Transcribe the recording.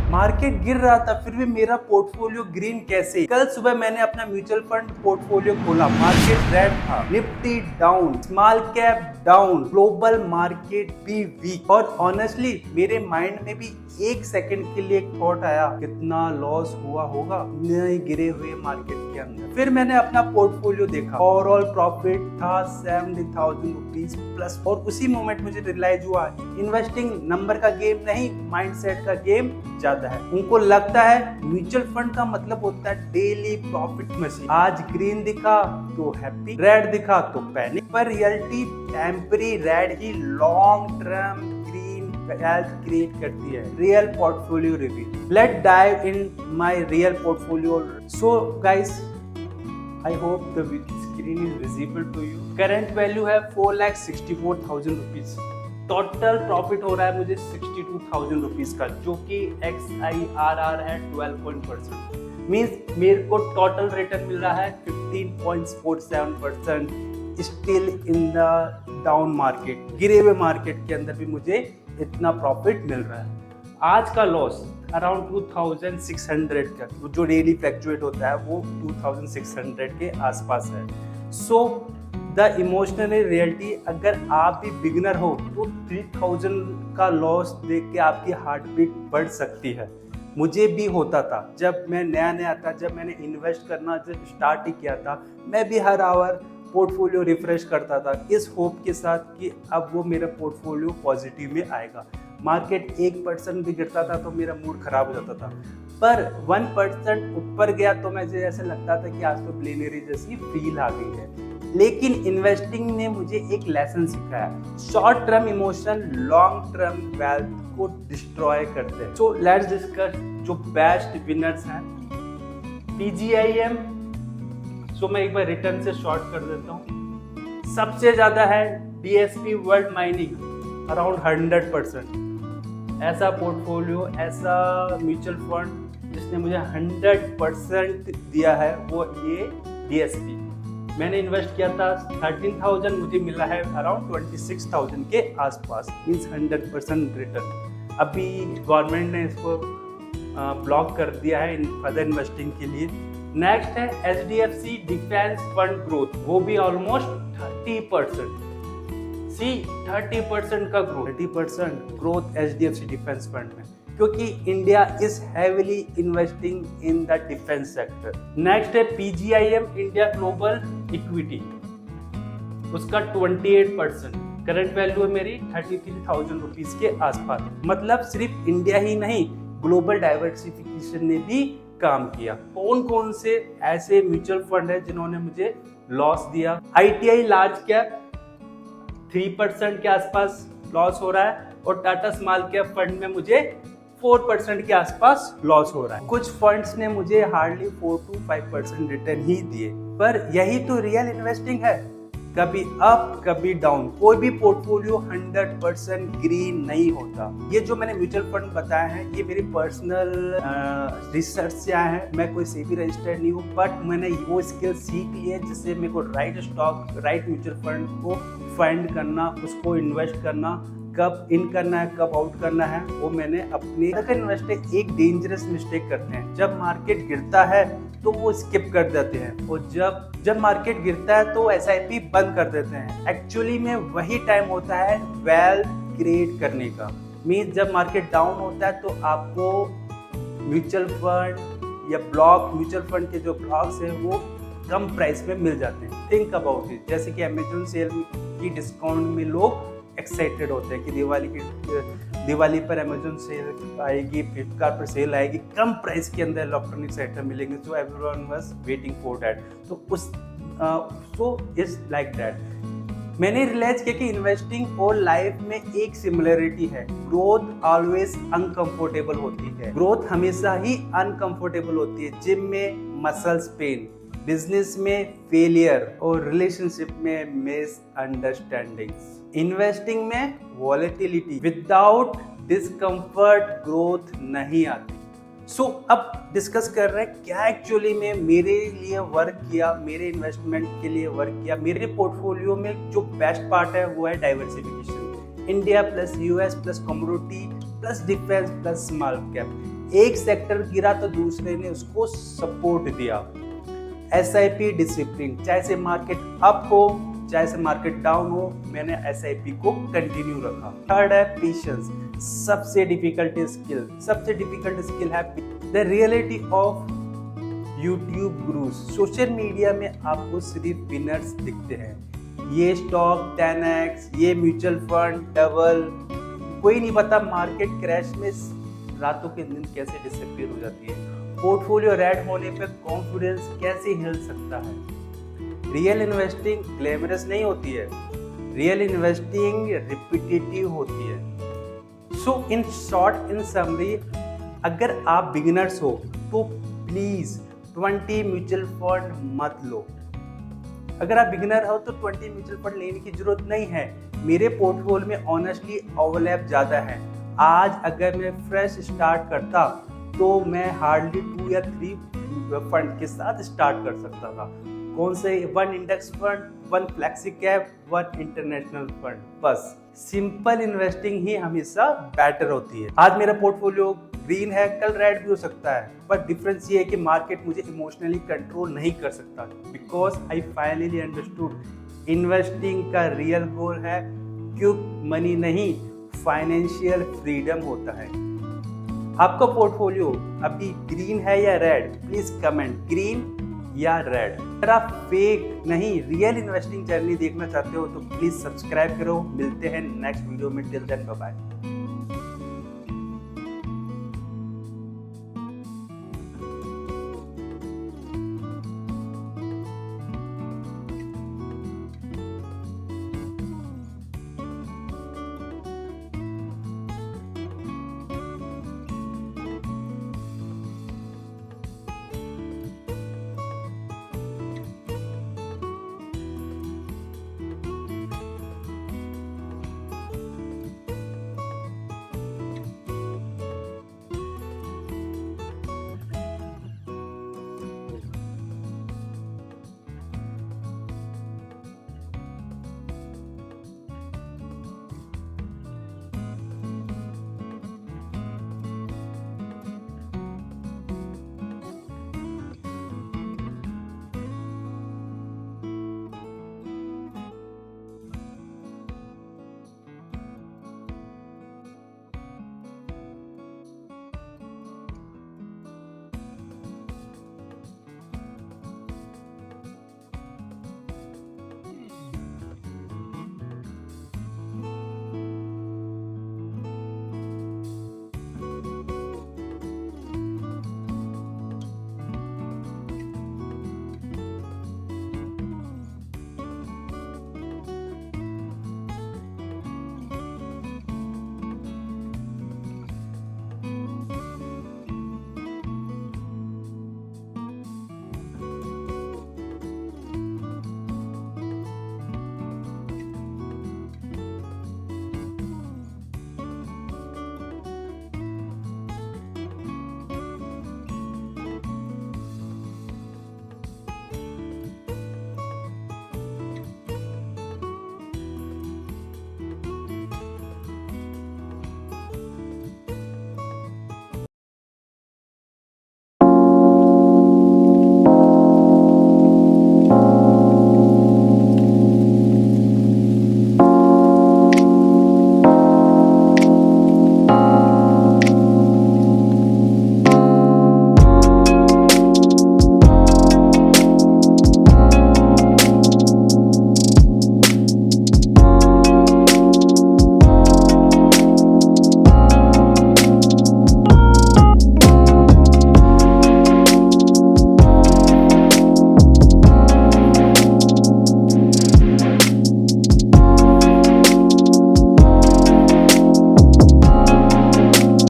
Market गिर रहा था फिर भी मेरा पोर्टफोलियो ग्रीन कैसे? कल सुबह मैंने अपना म्यूचुअल फंड पोर्टफोलियो खोला, मार्केट रेड था, Nifty down, small cap down, global market भी वीक। और ऑनेस्टली मेरे माइंड में भी एक सेकंड के लिए एक थॉट आया, कितना लॉस हुआ होगा नए गिरे हुए मार्केट के अंदर। फिर मैंने अपना पोर्टफोलियो देखा, ओवरऑल प्रॉफिट था 70,000 रुपीज प्लस। और उसी मोमेंट मुझे रियलाइज हुआ, इन्वेस्टिंग नंबर का गेम नहीं, माइंडसेट का गेम ज्यादा है। उनको लगता है म्यूचुअल फंड का मतलब होता है डेली प्रॉफिट मशीन। आज ग्रीन दिखा तो हैप्पी, रेड दिखा तो पैनिक, पर रियलिटी टेम्पररी रेड ही long term green wealth create करती है। Real portfolio review, let dive in my real portfolio. So guys, I hope the screen is visible to you. Current value है 4,64,000 rupees. Total profit हो रहा है मुझे 62,000 rupees का, जो कि XIRR है 12%। मीन्स मेरे को टोटल रिटर्न मिल रहा है 15.47%। Still in the down market, गिरे हुए मार्केट के अंदर भी मुझे इतना प्रॉफिट मिल रहा है। आज का लॉस अराउंड 2600 का, जो डेली फ्लैक्चुएट होता है वो 2600 के आसपास है। सो द इमोशनल रियलिटी, अगर आप भी बिगिनर हो तो 3000 का लॉस देख के आपकी हार्ट बीट बढ़ सकती है। मुझे भी होता था जब मैं नया था, जब मैंने इन्वेस्ट करना जब स्टार्ट ही किया था, मैं भी हर आवर पोर्टफोलियो रिफ्रेश करता था इस होप के साथ कि अब वो मेरा पोर्टफोलियो पॉजिटिव में आएगा। मार्केट 1% भी गिरता था तो मेरा मूड खराब हो जाता था, पर 1% ऊपर गया तो मुझे ऐसा लगता था कि आज तो प्लेनरी जैसी फील आ गई है। लेकिन इन्वेस्टिंग ने मुझे एक लेसन सिखाया, short term emotion long term wealth को डिस्ट्रॉय करते हैं। सो लेट्स डिस्कस जो बेस्ट विनर्स हैं। PGIM, सो मैं एक बार रिटर्न से शॉर्ट कर देता हूँ। सबसे ज्यादा है DSP वर्ल्ड माइनिंग, अराउंड 100%। ऐसा पोर्टफोलियो, ऐसा म्यूचुअल फंड जिसने मुझे 100% दिया है वो ये DSP। मैंने इन्वेस्ट किया था 13,000, मुझे मिला है अराउंड 26,000 के आसपास, मीन्स 100% रिटर्न। अभी गवर्नमेंट ने इसको ब्लॉक कर दिया है अदर इन्वेस्टिंग के लिए। नेक्स्ट है HDFC डिफेंस फंड ग्रोथ, वो भी ऑलमोस्ट 30%। 30% का growth, 30% growth HDFC defence fund में, क्योंकि India is heavily investing in the defence sector. Next है PGIM इंडिया ग्लोबल इक्विटी, उसका 28%। करंट वैल्यू है मेरी 33,000 रुपीज के आसपास। मतलब सिर्फ इंडिया ही नहीं, ग्लोबल डाइवर्सिफिकेशन ने भी काम किया। कौन कौन से ऐसे म्यूचुअल फंड है जिन्होंने मुझे लॉस दिया? ITI लार्ज कैप 3% के आसपास लॉस हो रहा है, और टाटा स्मॉल कैप फंड में मुझे 4% के आसपास लॉस हो रहा है। कुछ फंड्स ने मुझे हार्डली 4 to 5% रिटर्न ही दिए, पर यही तो रियल इन्वेस्टिंग है, कभी अप कभी डाउन। कोई भी पोर्टफोलियो 100% ग्रीन नहीं होता। ये जो मैंने म्यूचुअल फंड बताया है ये मेरी पर्सनल रिसर्च से आया है, मैं कोई सेबी रजिस्टर्ड नहीं हूँ, बट मैंने वो स्किल सीख ली है जिससे मेरे को right stock, right mutual fund को फाइंड करना, उसको इन्वेस्ट करना, कब इन करना है कब आउट करना है, वो मैंने अपने। अगर इन्वेस्टर एक डेंजरस मिस्टेक करते हैं, जब मार्केट गिरता है तो वो स्किप कर देते हैं, और जब मार्केट गिरता है तो SIP बंद कर देते हैं। एक्चुअली में वही टाइम होता है वेल्थ क्रिएट करने का। मीन्स जब मार्केट डाउन होता है तो आपको म्यूचुअल फंड या ब्लॉक, म्यूचुअल फंड के जो ब्लॉक्स हैं वो कम प्राइस में मिल जाते हैं। थिंक अबाउट इट, जैसे कि अमेजोन सेल की डिस्काउंट में लोग एक्साइटेड होते हैं कि दिवाली पर अमेजोन सेल आएगी, फ्लिपकार्ट पर सेल आएगी, कम प्राइस के अंदर इलेक्ट्रॉनिक्स आइटम मिलेंगे, तो everyone was waiting for that. तो सो इज लाइक दैट। मैंने रियलाइज किया कि इन्वेस्टिंग और लाइफ में एक सिमिलरिटी है, ग्रोथ ऑलवेज अनकंफर्टेबल होती है। ग्रोथ हमेशा ही अनकंफर्टेबल होती है। जिम में मसल्स पेन, बिजनेस में फेलियर, और रिलेशनशिप में मिसअंडरस्टैंडिंग्स। इन्वेस्टिंग में वॉलेटिलिटी, विदाउट डिस्कम्फर्ट ग्रोथ नहीं आती। सो अब डिस्कस कर रहे हैं क्या एक्चुअली में मेरे लिए वर्क किया, मेरे इन्वेस्टमेंट के लिए वर्क किया। मेरे पोर्टफोलियो में जो बेस्ट पार्ट है वो है diversification. India plus US plus commodity plus defence plus small cap. एक सेक्टर गिरा तो दूसरे ने उसको सपोर्ट दिया। SIP डिसिप्लिन, चाहे से मार्केट अप हो चाहे से मार्केट डाउन हो, मैंने SIP को कंटिन्यू रखा। थर्ड है पेशेंस, सबसे डिफिकल्ट स्किल है the reality of YouTube gurus. Social media में आपको सिर्फ विनर्स दिखते हैं, ये स्टॉक 10x, ये म्यूचुअल फंड डबल, कोई नहीं पता मार्केट क्रैश में रातों के दिन कैसे डिसअपीयर हो जाती है। पोर्टफोलियो रेड होने पे कॉन्फिडेंस कैसे हिल सकता है। रियल इन्वेस्टिंग ग्लैमरस नहीं होती है, रियल इन्वेस्टिंग रिपीटेटिव होती है। सो इन शॉर्ट, इन समरी, अगर आप बिगिनर्स हो तो प्लीज 20 म्यूचुअल फंड मत लो। अगर आप बिगिनर हो तो 20 म्यूचुअल फंड लेने की जरूरत नहीं है। मेरे पोर्टफोलियो में ऑनेस्टली ओवरलैप ज़्यादा है। आज अगर मैं फ्रेश स्टार्ट करता तो मैं हार्डली 2 या 3 फंड के साथ स्टार्ट कर सकता था। कौन से? 1 index fund, 1 flexi cap, 1 international fund. बस सिंपल इन्वेस्टिंग ही हमेशा बेटर होती है। आज मेरा पोर्टफोलियो ग्रीन है, कल रेड भी हो सकता है, बट डिफरेंस ये है कि मार्केट मुझे इमोशनली कंट्रोल नहीं कर सकता, because I finally understood investing का रियल गोल है क्विक मनी नहीं, फाइनेंशियल फ्रीडम होता है। आपका पोर्टफोलियो अभी ग्रीन है या रेड? प्लीज कमेंट, ग्रीन या रेड। अगर आप फेक नहीं रियल इन्वेस्टिंग जर्नी देखना चाहते हो तो प्लीज सब्सक्राइब करो। मिलते हैं नेक्स्ट वीडियो में, टिल देन बाय बाय।